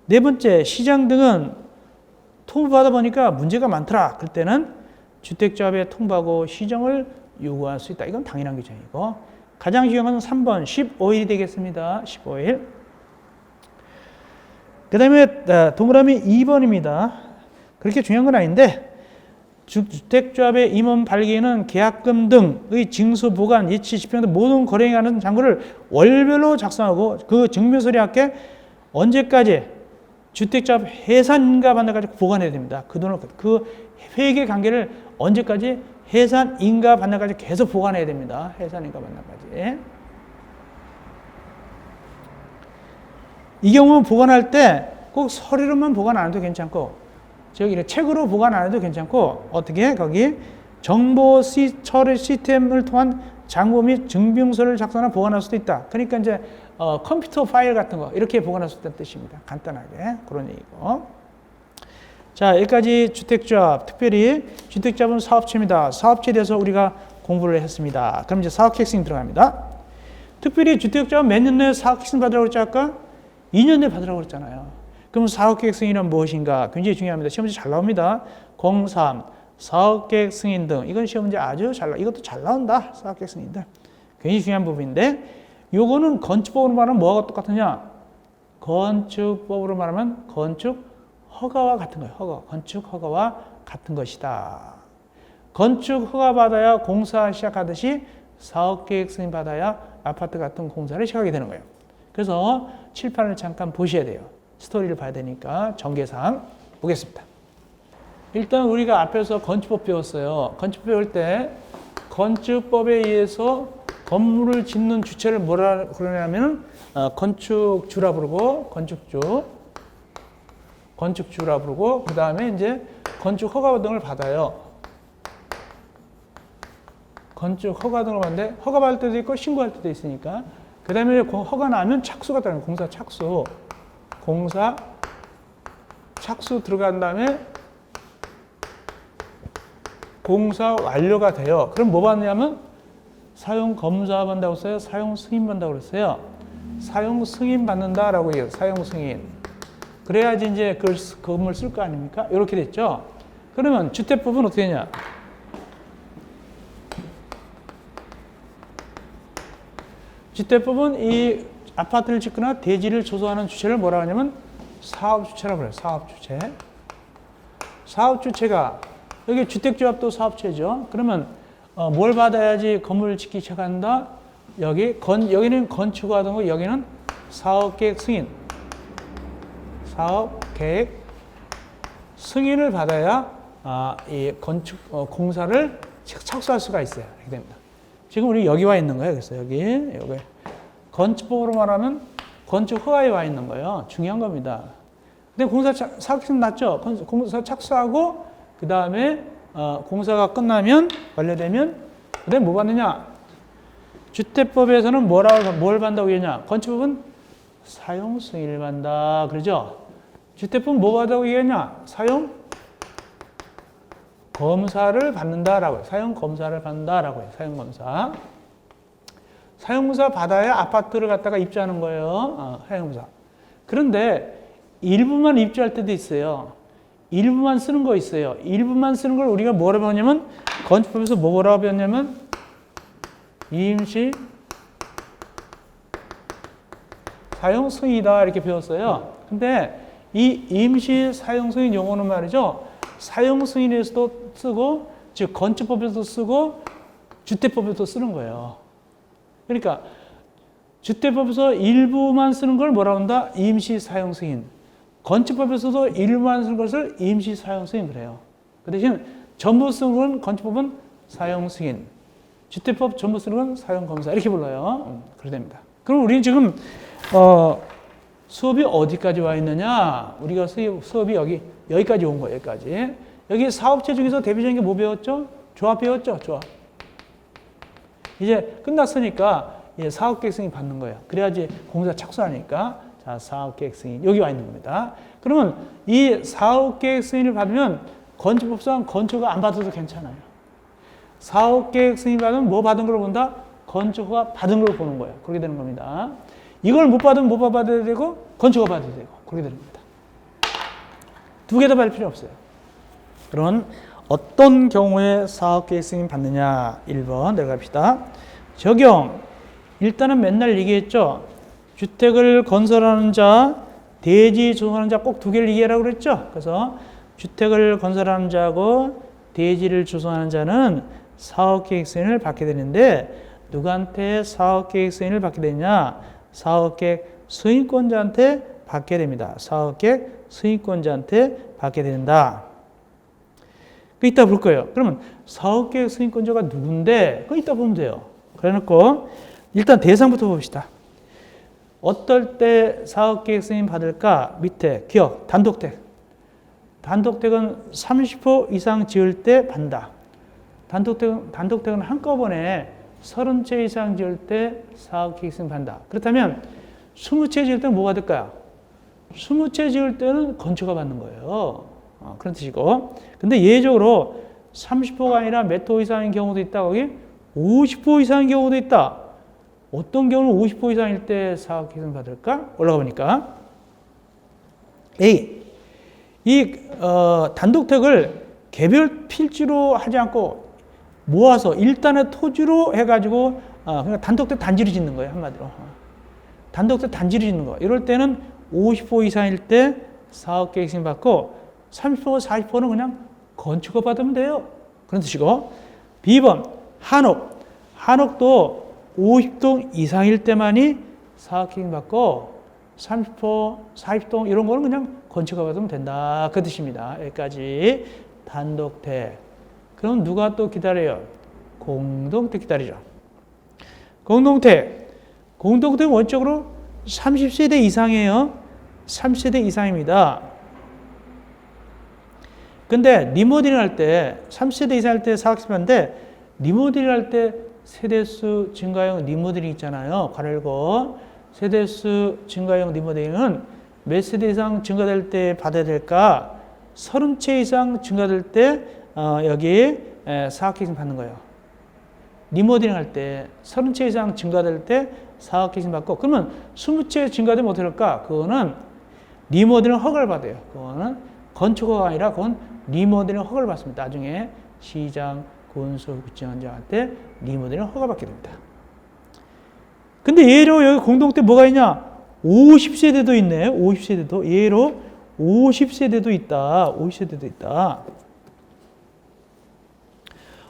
네 번째, 시장 등은 통보받아 보니까 문제가 많더라. 그럴 때는 주택조합에 통보하고 시정을 요구할 수 있다. 이건 당연한 규정이고 가장 중요한 건 3번 15일이 되겠습니다. 15일. 그 다음에 동그라미 2번입니다. 그렇게 중요한 건 아닌데 주택조합의 임원 발기에는 계약금 등의 징수, 보관, 예치, 집행 등 모든 거래에 관한 장부를 월별로 작성하고 그 증명서류와 함께 언제까지 주택조합 해산인가 받는 까지 보관해야 됩니다. 그 돈을 그 회계 관계를 언제까지 해산 인가 반납까지 계속 보관해야 됩니다. 해산 인가 반납까지. 이 경우는 보관할 때 꼭 서류로만 보관 안 해도 괜찮고, 저기 책으로 보관 안 해도 괜찮고, 어떻게 거기 정보 처리 시스템을 통한 장부 및 증빙서를 작성하나 보관할 수도 있다. 그러니까 이제 컴퓨터 파일 같은 거 이렇게 보관할 수 있다는 뜻입니다. 간단하게 그런 얘기고. 자, 여기까지 주택조합, 특별히 주택조합은 사업체입니다. 사업체에 대해서 우리가 공부를 했습니다. 그럼 이제 사업계획서에 들어갑니다. 특별히 주택조합 몇 년 내에 사업계획서 받으라고 그랬지 아까? 2년 내에 받으라고 그랬잖아요. 그럼 사업계획 승인은 무엇인가? 굉장히 중요합니다. 시험 문제 잘 나옵니다. 03, 사업계획 승인 등. 이건 시험 문제 아주 잘 이것도 잘 나온다. 사업계획 승인들. 굉장히 중요한 부분인데, 요거는 건축법으로 말하면 뭐가 똑같으냐? 건축법으로 말하면 건축 허가와 같은 거예요. 허가. 건축 허가와 같은 것이다. 건축 허가 받아야 공사 시작하듯이 사업계획 승인 받아야 아파트 같은 공사를 시작하게 되는 거예요. 그래서 칠판을 잠깐 보셔야 돼요. 스토리를 봐야 되니까 전개상 보겠습니다. 일단 우리가 앞에서 건축법 배웠어요. 건축법 배울 때 건축법에 의해서 건물을 짓는 주체를 뭐라 그러냐면 건축주라 부르고 건축주라 부르고 그 다음에 이제 건축 허가 등을 받아요. 건축 허가 등을 받는데 허가 받을 때도 있고 신고할 때도 있으니까 그 다음에 허가 나면 착수가 들어가요. 공사 착수 들어간 다음에 공사 완료가 돼요. 그럼 뭐 받냐면 사용 검사 받는다고 했어요. 사용 승인 받는다고 그랬어요. 사용 승인 받는다라고 해요. 사용 승인. 그래야지 이제 그 건물 쓸 거 아닙니까? 이렇게 됐죠. 그러면 주택법은 어떻게 되냐? 주택법은 이 아파트를 짓거나 대지를 조성하는 주체를 뭐라 하냐면 사업주체라고 그래요. 사업주체. 사업주체가 여기 주택조합도 사업체죠. 그러면 뭘 받아야지 건물을 짓기 시작한다? 여기는 건축허가 등고 여기는 사업계획 승인. 사업계획 승인을 받아야 이 건축 공사를 착수할 수가 있어요. 이렇게 됩니다. 지금 우리 여기 와 있는 거예요. 그래서 여기 건축법으로 말하면 건축 허가에 와 있는 거예요. 중요한 겁니다. 근데 공사 사업계획 났죠. 공사 착수하고 그 다음에 공사가 끝나면 완료되면 그다음에 뭐 받느냐? 주택법에서는 뭘 받는다고 얘기하냐? 건축법은 사용 승인을 받는다. 그러죠? 주택법은 뭐 받는다고 얘기하냐? 사용 검사를 받는다라고 해요. 사용 검사를 받는다라고 해요. 사용 검사. 사용 검사 받아야 아파트를 갖다가 입주하는 거예요. 사용 검사. 그런데 일부만 입주할 때도 있어요. 일부만 쓰는 거 있어요. 일부만 쓰는 걸 우리가 뭐라고 배웠냐면 건축법에서 뭐라고 배웠냐면 임시 사용 승인이다 이렇게 배웠어요. 근데 이 임시 사용 승인 용어는 말이죠. 사용 승인에서도 쓰고 즉 건축법에서도 쓰고 주택법에서도 쓰는 거예요. 그러니까 주택법에서 일부만 쓰는 걸 뭐라고 한다? 임시 사용 승인. 건축법에서도 일부만 쓰는 것을 임시 사용 승인 그래요. 그 대신 전부 쓰는 건 건축법은 사용 승인. 주택법 전부 쓰는 건 사용 검사 이렇게 불러요. 그렇게 됩니다. 그럼 우리는 지금 수업이 어디까지 와 있느냐? 우리가 수업이 여기까지 온 거예요. 여기까지. 여기 사업체 중에서 대표적인 게 뭐 배웠죠? 조합 배웠죠? 조합. 이제 끝났으니까 사업계획 승인 받는 거예요. 그래야지 공사 착수하니까 자, 사업계획 승인 여기 와 있는 겁니다. 그러면 이 사업계획 승인을 받으면 건축법상 건축허가 안 받아도 괜찮아요. 사업계획 승인 받으면 뭐 받은 걸 본다? 건축허가 받은 걸 보는 거예요. 그렇게 되는 겁니다. 이걸 못 받으면 뭐 받아야 되고 건축허가 받아야 되고 그렇게 되는 겁니다. 두 개 다 받을 필요 없어요. 그런 어떤 경우에 사업계획 승인 받느냐 1번 내려갑시다. 적용. 일단은 맨날 얘기했죠. 주택을 건설하는 자, 대지 조성하는 자 꼭 두 개를 얘기하라고 그랬죠. 그래서 주택을 건설하는 자하고 대지를 조성하는 자는 사업계획 승인을 받게 되는데 누구한테 사업계획 승인을 받게 되냐? 사업계획 승인권자한테 받게 됩니다. 사업계획 승인권자한테 받게 된다. 그 이따 볼 거예요. 그러면 사업계획 승인권자가 누군데? 그 이따 보면 돼요. 그래 놓고 일단 대상부터 봅시다. 어떨 때 사업계획 승인 받을까? 밑에 기억, 단독택. 단독택은 30호 이상 지을 때 받는다. 단독택은 한꺼번에 30채 이상 지을 때 사업계획 승인 받는다. 그렇다면 20채 지을 때는 뭐가 될까요? 20채 지을 때는 건축가 받는 거예요. 그런 뜻이고. 근데 예외적으로 30호가 아니라 몇 호 이상인 경우도 있다. 거기 50호 이상인 경우도 있다. 어떤 경우는 50호 이상일 때 사업계획 승인 받을까? 올라가 보니까 A. 이 단독택을 개별 필지로 하지 않고 모아서 일단은 토지로 해가지고 그러니까 단독택 단지를 짓는 거예요. 한마디로. 단독택 단지를 짓는 거. 이럴 때는 50호 이상일 때 사업계획 승인 받고 30호, 40호는 그냥 건축허 받으면 돼요. 그런 뜻이고. B번 한옥. 한옥도 50동 이상일 때만이 사업계획 승인 받고 30호, 40동 이런 거는 그냥 건축허 받으면 된다. 그 뜻입니다. 여기까지 단독택. 그럼 누가 또 기다려요? 공동택 기다리죠. 공동택. 공동택은 원칙적으로 30세대 이상이에요. 30세대 이상입니다. 근데 리모델링 할 때 30세대 이상 할 때 사각지인데 리모델링 할 때 세대수 증가형 리모델링 있잖아요. 괄호 열고 세대수 증가형 리모델링은 몇 세대 이상 증가될 때 받아야 될까? 30채 이상 증가될 때 여기 사각계획 받는 거예요. 리모델링 할 때 30채 이상 증가될 때 사각계획 받고 그러면 20채 증가되면 어떻게 할까? 그거는 리모델링 허가를 받아요. 그거는 건축허가 아니라 그건 리모델링 허가를 받습니다. 나중에 시장, 군수, 구청장한테 리모델링 허가받게 됩니다. 근데 예로 여기 공동택 뭐가 있냐? 50세대도 있네. 50세대도. 예로 50세대도 있다. 50세대도 있다.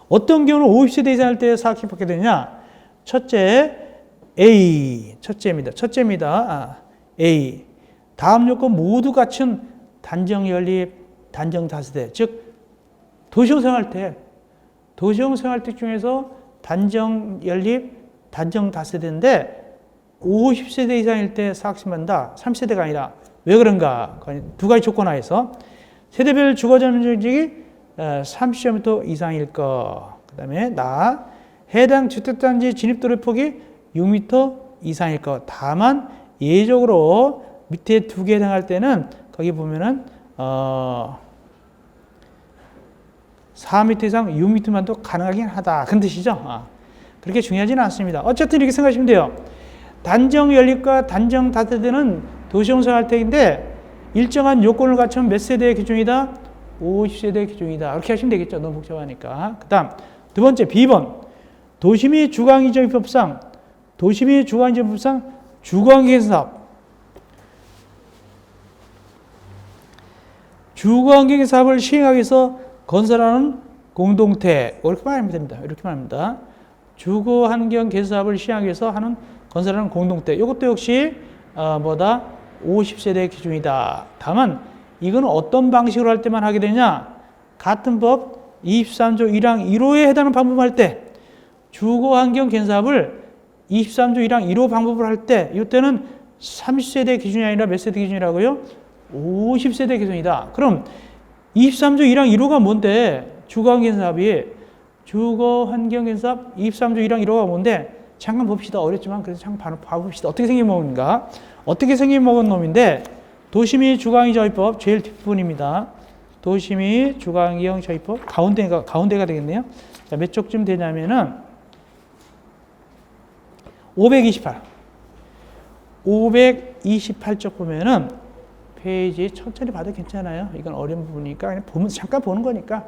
어떤 경우는 50세대 이상 할 때 사각계획 받게 되냐? 첫째, A. 첫째입니다. A. 다음 요건 모두 갖춘 단정 연립, 단정 다세대. 즉, 도시형 생활택 중에서 단정 연립, 단정 다세대인데 50세대 이상일 때 사각계획 받는다. 3세대가 아니라. 왜 그런가? 두 가지 조건 하에서 세대별 주거 점유面積 30제곱미터 이상일 것. 그 다음에 해당 주택단지 진입도로 폭이 6m 이상일 것. 다만 예외적으로 밑에 두 개 해당할 때는 거기 보면은 4m 이상 6m만도 가능하긴 하다. 그런 뜻이죠. 그렇게 중요하지는 않습니다. 어쨌든 이렇게 생각하시면 돼요. 단정 연립과 단정 다세대는 도시형 생활택인데 일정한 요건을 갖춘 몇 세대의 기준이다? 50세대 기준이다. 이렇게 하시면 되겠죠. 너무 복잡하니까. 그 다음 두 번째 B번 도시및 주거환경정비법상 주거환경사업 주거환경 사업을 시행하기 위해서 건설하는 공동택. 이렇게 말하면 됩니다. 이렇게 말합니다. 주거환경 개선사업을 시행하기 위해서 하는 건설하는 공동택. 이것도 역시 50세대 기준이다. 다만 이건 어떤 방식으로 할 때만 하게 되냐? 같은 법 23조 1항 1호에 해당하는 방법을 할 때 주거환경 개선사업을 23조 1항 1호 방법을 할 때 이때는 30세대 기준이 아니라 몇 세대 기준이라고요? 50세대 기준이다. 그럼 23조 1항 1호가 뭔데? 주거환경사업이 주거환경사업 23조 1항 1호가 뭔데? 잠깐 봅시다. 어렵지만 그래서 잠깐 봐봅시다. 어떻게 생긴 놈인가? 어떻게 생긴 먹은 놈인데 도시및 주거환경정비법 제일 뒷부분입니다. 도시및 주거환경정비법 가운데가 되겠네요. 자, 몇 쪽쯤 되냐면은 528쪽 보면은 페이지 천천히 봐도 괜찮아요. 이건 어려운 부분이니까 그냥 보면 잠깐 보는 거니까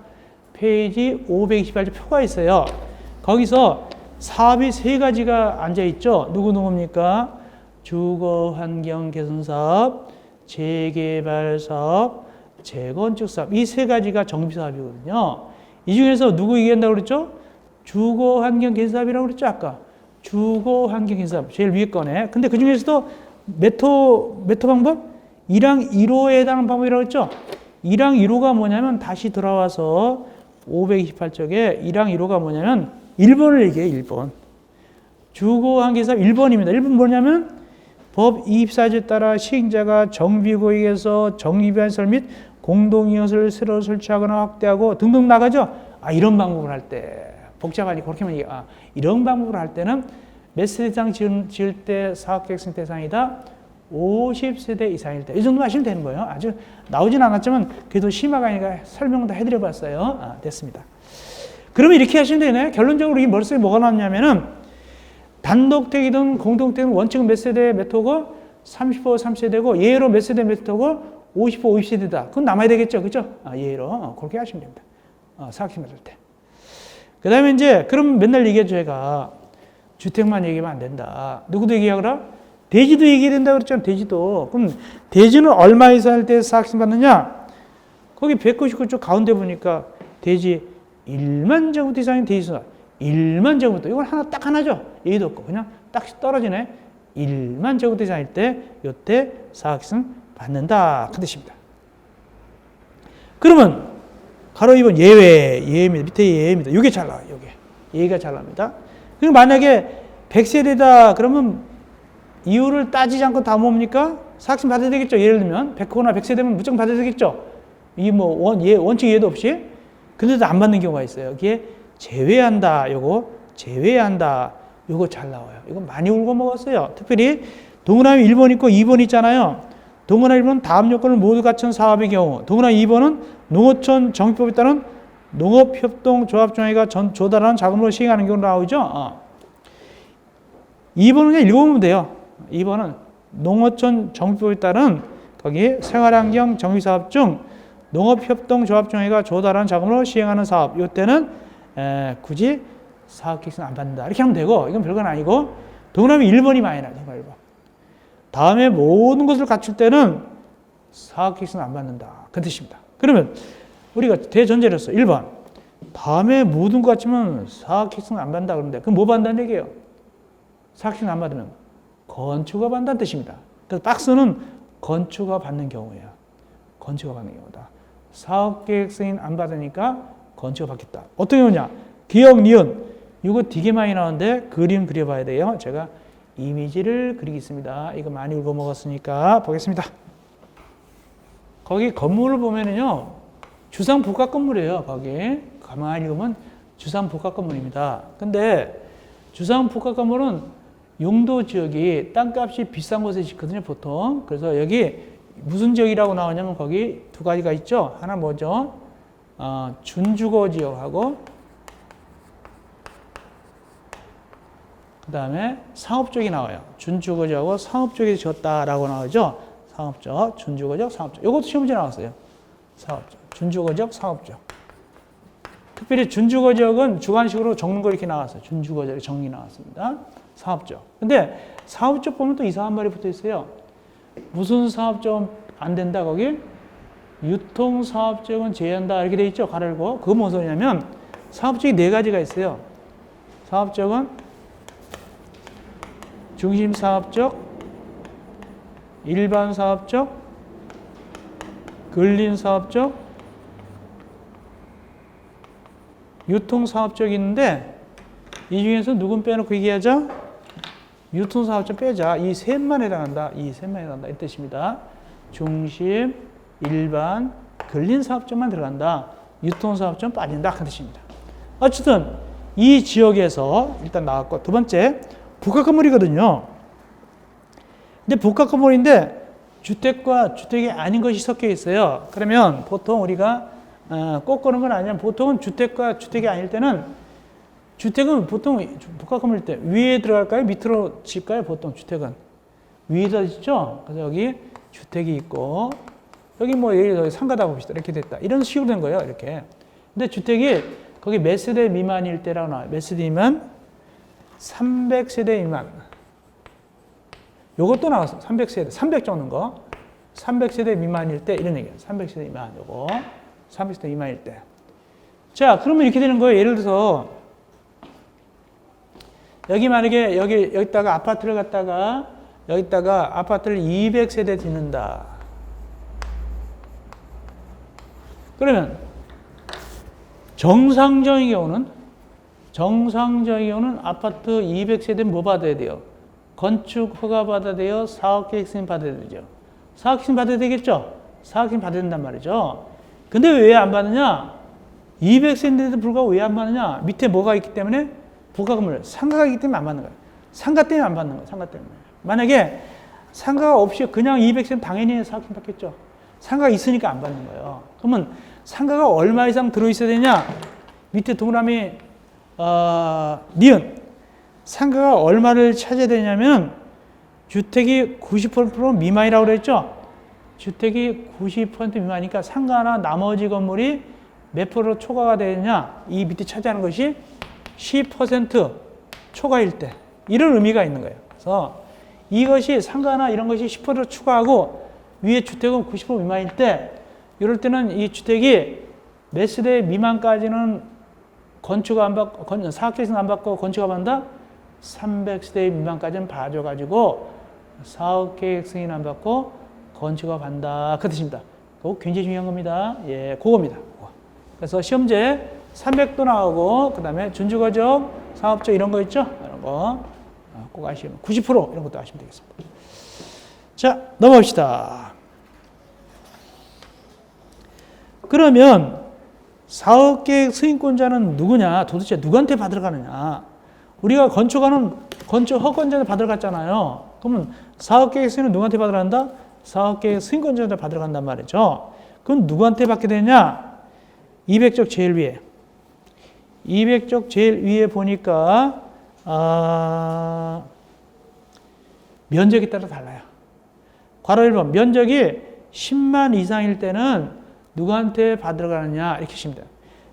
페이지 528쪽 표가 있어요. 거기서 사업이 세 가지가 앉아 있죠. 누구입니까? 주거환경 개선사업, 재개발사업, 재건축사업. 이 세 가지가 정비사업이거든요. 이 중에서 누구 얘기한다고 그랬죠? 주거환경 개선사업이라고 그랬죠, 아까. 주거환경 개선사업. 제일 위에 거네. 근데 그 중에서도 몇 호 방법? 1항 1호에 해당하는 방법이라고 했죠? 1항 1호가 뭐냐면 다시 돌아와서 528쪽에 1항 1호가 뭐냐면 1번을 얘기해요. 1번. 주거환경사 1번입니다. 1번 뭐냐면 법 24조에 따라 시행자가 정비구역에서 정비시설 및 공동이용을 새로 설치하거나 확대하고 등등 나가죠. 이런 방법을 할 때 복잡하니 그렇게만 얘기해. 이런 방법을 할 때는 몇 세대 이상 지을 때 사업계획성 대상이다. 50세대 이상일 때. 이 정도만 하시면 되는 거예요. 아주 나오진 않았지만 그래도 심화가니까 설명 다 해드려 봤어요. 됐습니다. 그러면 이렇게 하시면 되네. 결론적으로 이 머릿속에 뭐가 나왔냐면은 단독택이든 공동택이든 원칙은 몇 세대 몇 호고 30호 3세대고 예외로 몇 세대 몇 호고 50호 50세대다. 그건 남아야 되겠죠. 그죠? 예외로. 그렇게 하시면 됩니다. 사학시험 할 때. 그 다음에 이제 그럼 맨날 얘기해줘. 제가 주택만 얘기하면 안 된다. 누구도 얘기하거라? 대지도 얘기해야 된다고 그랬잖아. 대지도. 그럼 대지는 얼마 이상일 때 사학시험 받느냐? 거기 199쪽 가운데 보니까 대지 1만 제곱미터 이상인 대지수나 1만 제곱미터. 이건 딱 하나죠. 얘기도 없고 그냥 딱 떨어지네. 1만 제곱미터 이상일 때 요때 사학시험 받는다. 그 뜻입니다. 그러면 가로 2번 예외입니다. 밑에 예외입니다. 이게 잘 나와요. 이게 예가 잘 나옵니다. 그리고 만약에 100세대다 그러면 이유를 따지지 않고 다 뭡니까? 사학시험 받아야 되겠죠. 예를 들면 100호나 100세대면 무조건 받아야 되겠죠. 이 뭐 원칙 예외도 없이. 근데도 안 받는 경우가 있어요. 여기에 제외한다. 요거 제외한다. 요거 잘 나와요. 이거 많이 울고 먹었어요. 특별히 동그라미 1번 있고 2번 있잖아요. 동그라미 1번은 다음 요건을 모두 갖춘 사업의 경우, 동그라미 2번은 농어촌 정비법에 따른 농업협동조합정회가 조달하는 자금으로 시행하는 경우로 나오죠. 2번은 그냥 읽어보면 돼요. 2번은 농어촌 정비법에 따른 거기 생활환경 정비사업 중 농업협동조합정회가 조달하는 자금으로 시행하는 사업. 이때는 굳이 사업계획서는 안 받는다. 이렇게 하면 되고 이건 별건 아니고 동그라미 1번이 많이 나요. 1번. 다음에 모든 것을 갖출 때는 사업계획서는 안 받는다. 그 뜻입니다. 그러면 우리가 대전제로서 1번 다음에 모든 것 갖추면 사업계획서는 안 받는다 그러는데 그럼 뭐 받는다는 얘기예요? 사업계획서는 안 받으면 건축가 받는다는 뜻입니다. 그래서 박스는 건축가 받는 경우예요. 건축가 받는 경우다. 사업계획서는 안 받으니까 건축가 받겠다. 어떤 경우냐? 기억, 니은 이거 되게 많이 나오는데 그림 그려봐야 돼요. 제가 이미지를 그리겠습니다. 이거 많이 읽어먹었으니까 보겠습니다. 거기 건물을 보면은요, 주상복합 건물이에요. 거기 가만히 읽으면 주상복합 건물입니다. 근데 주상복합 건물은 용도 지역이 땅값이 비싼 곳에 짓거든요, 보통. 그래서 여기 무슨 지역이라고 나오냐면 거기 두 가지가 있죠. 하나 뭐죠? 준주거 지역하고 그 다음에 상업적이 나와요. 준주거지역하고 상업적이 지었다라고 나오죠. 상업적, 준주거적, 상업적. 이것도 시험문제 나왔어요. 상업적, 준주거적, 상업적. 특별히 준주거지역은 주관식으로 적는 거 이렇게 나왔어요. 준주거지역 정리 나왔습니다. 상업적. 근데 상업적 보면 또 이상한 말이 붙어 있어요. 무슨 사업적은 안 된다 거기? 유통사업적은 제외한다 이렇게 돼 있죠. 가르고. 그건 뭔 소리냐면 사업적이 네 가지가 있어요. 사업적은 중심사업적, 일반사업적, 근린사업적, 유통사업적이 있는데 이 중에서 누군 빼놓고 얘기하자? 유통사업적 빼자. 이 셋만 해당한다. 이 셋만 해당한다. 이 뜻입니다. 중심, 일반, 근린사업적만 들어간다. 유통사업적은 빠진다. 그 뜻입니다. 어쨌든 이 지역에서 일단 나왔고 두 번째 복합 건물이거든요. 근데 복합 건물인데 주택과 주택이 아닌 것이 섞여 있어요. 그러면 보통 우리가 꼭 그런 건 아니지만 보통은 주택과 주택이 아닐 때는 주택은 보통 복합 건물일 때 위에 들어갈까요? 밑으로 질까요? 보통 주택은 위에다 짓죠. 그래서 여기 주택이 있고 여기 뭐 예를 들어 상가다 봅시다. 이렇게 됐다. 이런 식으로 된 거예요. 이렇게. 근데 주택이 거기 몇 세대 미만일 때라고 나와요. 몇 세대 미만? 300세대 미만. 요것도 나왔어. 300세대. 300 적는 거. 300세대 미만일 때 이런 얘기예요. 300세대 미만. 요거. 300세대 미만일 때. 자, 그러면 이렇게 되는 거예요. 예를 들어서 여기 만약에 여기다가 아파트를 갖다가 여기다가 아파트를 200세대 짓는다. 그러면 정상적인 경우는 아파트 200세대는 뭐 받아야 돼요? 건축 허가 받아야 돼요? 사업계획 승인 받아야 되죠. 사업계획 승인 받아야 되겠죠? 사업계획 승인 받아야 된단 말이죠. 근데 왜 안 받느냐? 200세대인데도 불구하고 왜 안 받느냐? 밑에 뭐가 있기 때문에 부가건물, 상가가 있기 때문에 안 받는 거예요. 상가 때문에 안 받는 거예요. 상가 때문에. 만약에 상가가 없이 그냥 200세대는 당연히 사업계획 받겠죠. 상가가 있으니까 안 받는 거예요. 그러면 상가가 얼마 이상 들어있어야 되냐? 밑에 동그라미 니은 상가가 얼마를 차지해야 되냐면 주택이 90% 미만이라고 그랬죠? 주택이 90% 미만이니까 상가나 나머지 건물이 몇 프로 초과가 되느냐? 이 밑에 차지하는 것이 10% 초과일 때 이런 의미가 있는 거예요. 그래서 이것이 상가나 이런 것이 10% 추가하고 위에 주택은 90% 미만일 때 이럴 때는 이 주택이 몇 세대 미만까지는 건축 안 받고 사업계획은 안 받고 건축 안 받는다? 300세대 미만까지는 봐줘가지고 사업계획 승인 안 받고 건축업 한다. 그 뜻입니다. 그거 굉장히 중요한 겁니다. 예, 그겁니다. 그래서 시험제 300도 나오고, 그 다음에 준주거적, 상업적 이런 거 있죠? 이런 거 꼭 아시면 90% 이런 것도 아시면 되겠습니다. 자, 넘어갑시다. 그러면 사업계획 승인권자는 누구냐? 도대체 누구한테 받으러 가느냐? 우리가 건축하는 건축 허권자를 받으러 갔잖아요. 그러면 사업계획 승인은 누구한테 받으러 간다? 사업계획 승인권자한테 받으러 간단 말이죠. 그럼 누구한테 받게 되냐? 200쪽 제일 위에. 200쪽 제일 위에 보니까 면적에 따라 달라요. 괄호 1번 면적이 10만 이상일 때는 누구한테 받으러 가느냐 이렇게 하시면 돼요.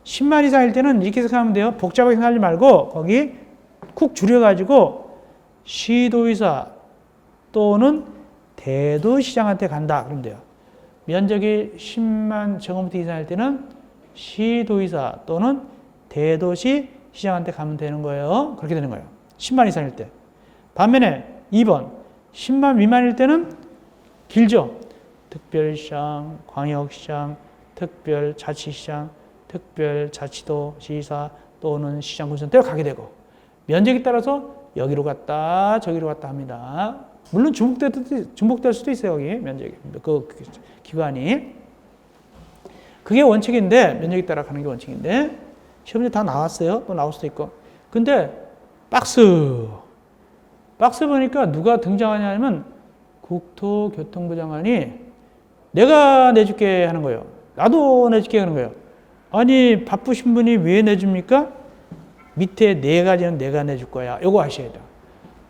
10만 이상일 때는 이렇게 생각하면 돼요. 복잡하게 생각하지 말고 거기 쿡 줄여가지고 시도의사 또는 대도시장한테 간다 그러면 돼요. 면적이 10만 제곱미터 이상일 때는 시도의사 또는 대도시시장한테 가면 되는 거예요. 그렇게 되는 거예요. 10만 이상일 때. 반면에 2번 10만 미만일 때는 길죠. 특별시장, 광역시장, 특별자치시장, 특별자치도 시사 또는 시장군수한테 가게 되고 면적에 따라서 여기로 갔다 저기로 갔다 합니다. 물론 중복될 수도 있어요. 여기 면적이 그 기관이 그게 원칙인데 면적에 따라 가는 게 원칙인데 시험에 다 나왔어요. 또 나올 수도 있고. 근데 박스 보니까 누가 등장하냐면 국토교통부 장관이 내가 내줄게 하는 거예요. 나도 내줄게 하는 거예요. 아니 바쁘신 분이 왜 내줍니까? 밑에 네 가지는 내가 내줄 거야. 이거 아셔야 돼요.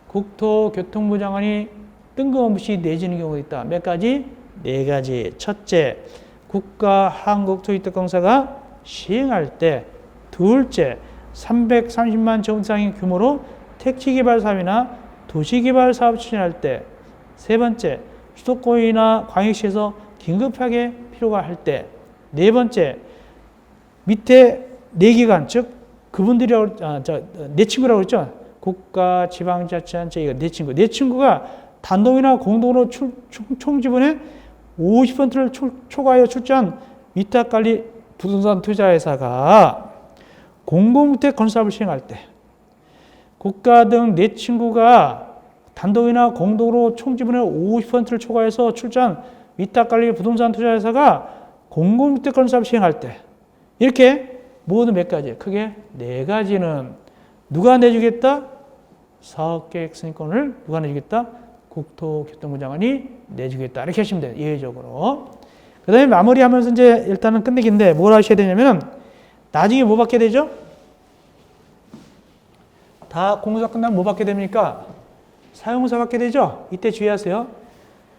국토교통부 장관이 뜬금없이 내주는 경우가 있다. 몇 가지? 네 가지. 첫째, 국가한국토지특공사가 시행할 때. 둘째, 330만 제곱미터 규모로 택지개발 사업이나 도시개발 사업 추진할 때. 세 번째, 수도권이나 광역시에서 긴급하게 필요가 할 때. 네 번째, 밑에 네 기관, 즉 그분들이라고 네 친구라고 그랬죠. 국가, 지방자치단체 이거 네 친구. 네 친구가 단독이나 공동으로 총지분의 50%를 초과하여 출자한 위탁관리 부동산 투자회사가 공공주택 건설사업을 시행할 때 국가 등 네 친구가 단독이나 공동으로 총지분의 50%를 초과해서 출자한 위탁관리 부동산 투자회사가 공공주택 건설사업을 시행할 때 이렇게 모두 몇 가지? 크게 네 가지는 누가 내주겠다? 사업계획 승인권을 누가 내주겠다? 국토교통부 장관이 내주겠다. 이렇게 하시면 돼요. 예외적으로. 그 다음에 마무리하면서 이제 일단은 끝내기인데 뭘 하셔야 되냐면 나중에 뭐 받게 되죠? 다 공사 끝나면 뭐 받게 됩니까? 사용사 받게 되죠? 이때 주의하세요.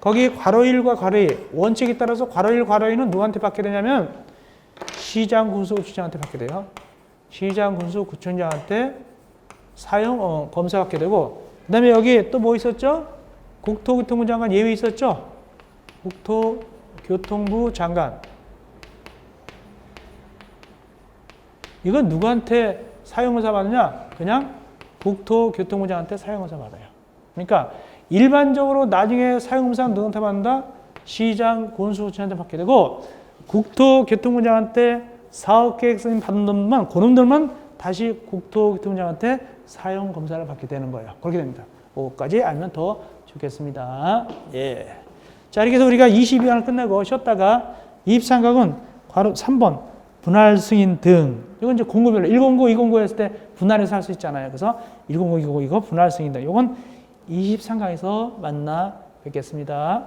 거기 괄호 1과 괄호 2 원칙에 따라서 괄호 1, 괄호 2는 누구한테 받게 되냐면 시장, 군수, 구청장한테 받게 돼요. 시장, 군수, 구청장한테 검사 받게 되고 그 다음에 여기 또 뭐 있었죠? 국토교통부 장관 예외 있었죠? 국토교통부 장관 이건 누구한테 사용검사 받느냐? 그냥 국토교통부 장관한테 사용검사 받아요. 그러니까 일반적으로 나중에 사용검사는 누구한테 받는다? 시장, 군수, 구청장한테 받게 되고 국토교통부 장관한테 사업계획서인 받은 놈만, 그놈들만 다시 국토교통청한테 사용 검사를 받게 되는 거예요. 그렇게 됩니다. 그거까지 알면 더 좋겠습니다. 예. 자, 이렇게 해서 우리가 22항을 끝내고 쉬었다가 이입상각은 바로 3번 분할 승인 등. 이건 이제 공고별로 109, 209 했을 때 분할해서 할 수 있잖아요. 그래서 109, 209 이거 분할 승인 등. 이건 23강에서 만나 뵙겠습니다.